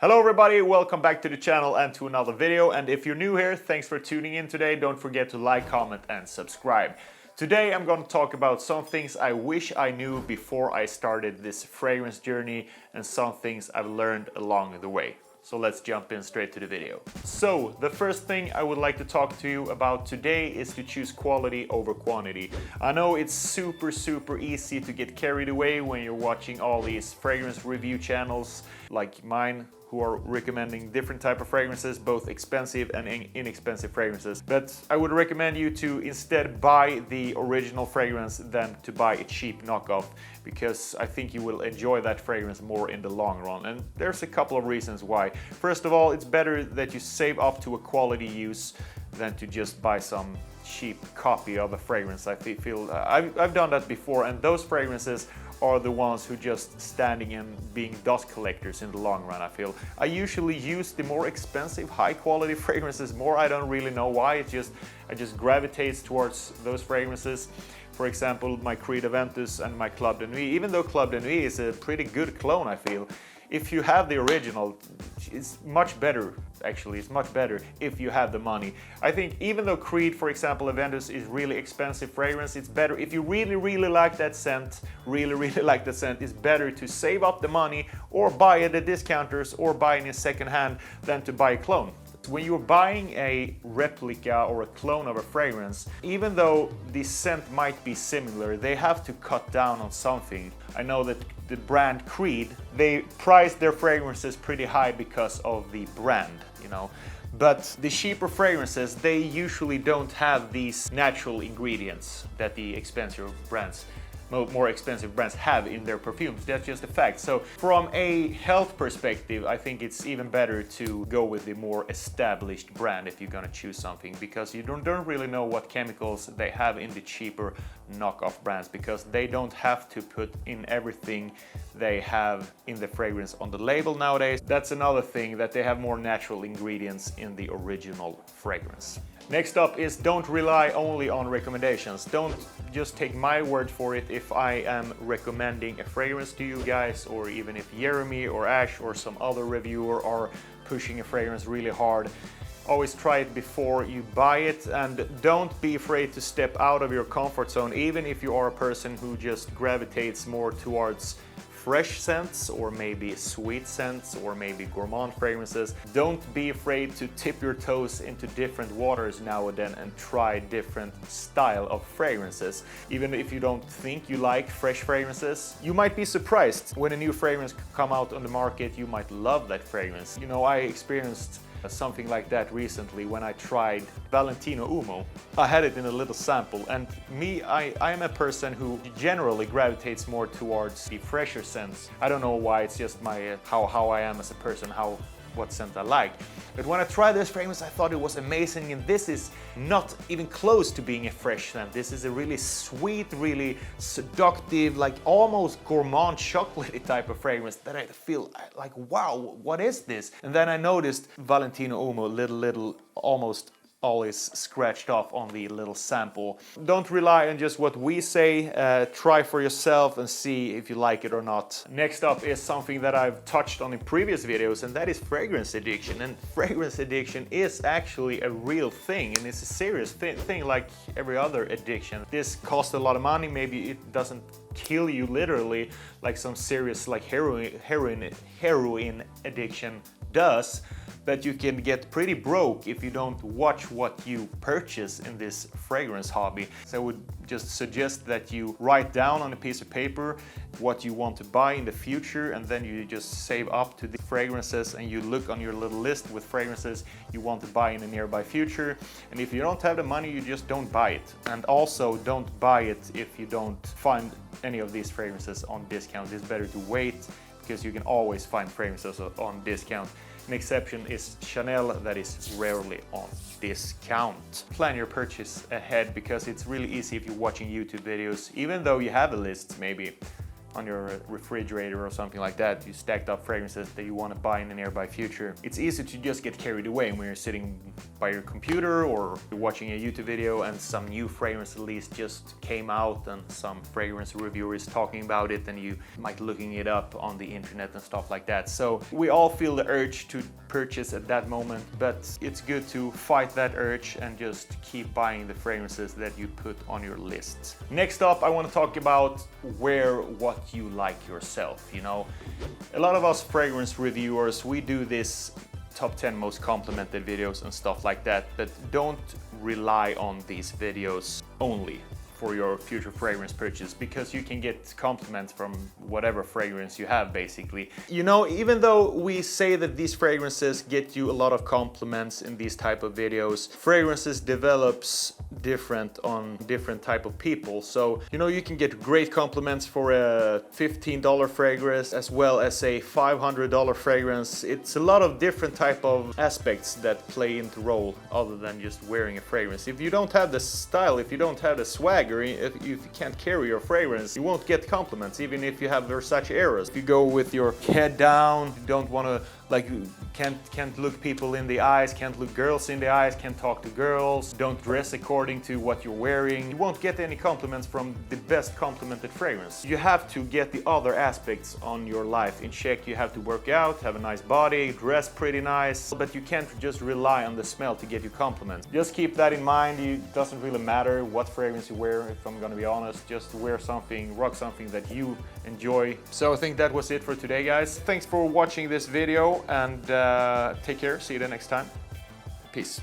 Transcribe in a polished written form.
Hello everybody, welcome back to the channel and to another video. And if you're new here, thanks for tuning in today. Don't forget to like, comment and subscribe. Today I'm going to talk about some things I wish I knew before I started this fragrance journey and some things I've learned along the way. So let's jump in straight to the video. So the first thing I would like to talk to you about today is to choose quality over quantity. I know it's super easy to get carried away when you're watching all these fragrance review channels like mine, who are recommending different type of fragrances, both expensive and inexpensive fragrances. But I would recommend you to instead buy the original fragrance than to buy a cheap knockoff, because I think you will enjoy that fragrance more in the long run. And there's a couple of reasons why. First of all, it's better that you save up to a quality use than to just buy some cheap copy of a fragrance. I feel I've done that before, and those fragrances are the ones who just standing and being dust collectors in the long run. I usually use the more expensive, high quality fragrances more. I don't really know why. I just gravitate towards those fragrances. For example, my Creed Aventus and my Club de Nuit. Even though Club de Nuit is a pretty good clone, I feel, if you have the original, it's much better. Actually, it's much better if you have the money. I think even though Creed, for example, Aventus is really expensive fragrance, it's better if you really like that scent, it's better to save up the money or buy it at discounters or buy it in second hand than to buy a clone. When you're buying a replica or a clone of a fragrance, even though the scent might be similar, they have to cut down on something. I know that the brand Creed, they price their fragrances pretty high because of the brand, you know. But the cheaper fragrances, they usually don't have these natural ingredients that the more expensive brands have in their perfumes. That's just a fact. So from a health perspective, I think it's even better to go with the more established brand if you're gonna choose something, because you don't really know what chemicals they have in the cheaper knockoff brands, because they don't have to put in everything they have in the fragrance on the label nowadays. That's another thing, that they have more natural ingredients in the original fragrance. Next up is don't rely only on recommendations. Don't just take my word for it if I am recommending a fragrance to you guys, or even if Jeremy or Ash or some other reviewer are pushing a fragrance really hard. Always try it before you buy it, and don't be afraid to step out of your comfort zone, even if you are a person who just gravitates more towards fresh scents or maybe sweet scents or maybe gourmand fragrances. Don't be afraid to dip your toes into different waters now and then and try different style of fragrances. Even if you don't think you like fresh fragrances, you might be surprised when a new fragrance come out on the market. You might love that fragrance. You know, I experienced something like that recently when I tried Valentino Uomo. I had it in a little sample, and I am a person who generally gravitates more towards the fresher scents. I don't know why, it's just my how I am as a person, what scent I like. But when I tried this fragrance, I thought it was amazing, and this is not even close to being a fresh scent. This is a really sweet, really seductive, like almost gourmand chocolatey type of fragrance that I feel like, wow, what is this? And then I noticed Valentino Uomo little almost always scratched off on the little sample. Don't rely on just what we say, try for yourself and see if you like it or not. Next up is something that I've touched on in previous videos, and that is fragrance addiction. And fragrance addiction is actually a real thing, and it's a serious thing like every other addiction. This costs a lot of money. Maybe it doesn't kill you literally like some serious like heroin addiction does, but you can get pretty broke if you don't watch what you purchase in this fragrance hobby. So I would just suggest that you write down on a piece of paper what you want to buy in the future, and then you just save up to the fragrances and you look on your little list with fragrances you want to buy in the nearby future. And if you don't have the money, you just don't buy it. And also don't buy it if you don't find any of these fragrances on discount. It's better to wait, because you can always find fragrances on discount. An exception is Chanel, that is rarely on discount. Plan your purchase ahead, because it's really easy if you're watching YouTube videos, even though you have a list maybe. on your refrigerator or something like that. You stacked up fragrances that you want to buy in the nearby future. It's easy to just get carried away when you're sitting by your computer or you're watching a YouTube video and some new fragrance release just came out and some fragrance reviewer is talking about it and you might looking it up on the internet and stuff like that. So we all feel the urge to purchase at that moment, but it's good to fight that urge and just keep buying the fragrances that you put on your list. Next up, I want to talk about wear what you like yourself. You know, a lot of us fragrance reviewers, we do this top 10 most complimented videos and stuff like that, but don't rely on these videos only for your future fragrance purchase, because you can get compliments from whatever fragrance you have basically. You know, even though we say that these fragrances get you a lot of compliments in these type of videos, fragrances develops different on different type of people. So, you know, you can get great compliments for a $15 fragrance as well as a $500 fragrance. It's a lot of different type of aspects that play into role other than just wearing a fragrance. If you don't have the style, if you don't have the swag, if you can't carry your fragrance, you won't get compliments, even if you have Versace Eros. If you go with your head down, you don't want to, like, can't look people in the eyes, can't look girls in the eyes, can't talk to girls, don't dress according to what you're wearing, you won't get any compliments from the best complimented fragrance. You have to get the other aspects on your life in check. You have to work out, have a nice body, dress pretty nice, but you can't just rely on the smell to get you compliments. Just keep that in mind. It doesn't really matter what fragrance you wear, if I'm gonna be honest. Just wear something, rock something that you enjoy. So I think that was it for today, guys. Thanks for watching this video and take care. See you the next time. Peace.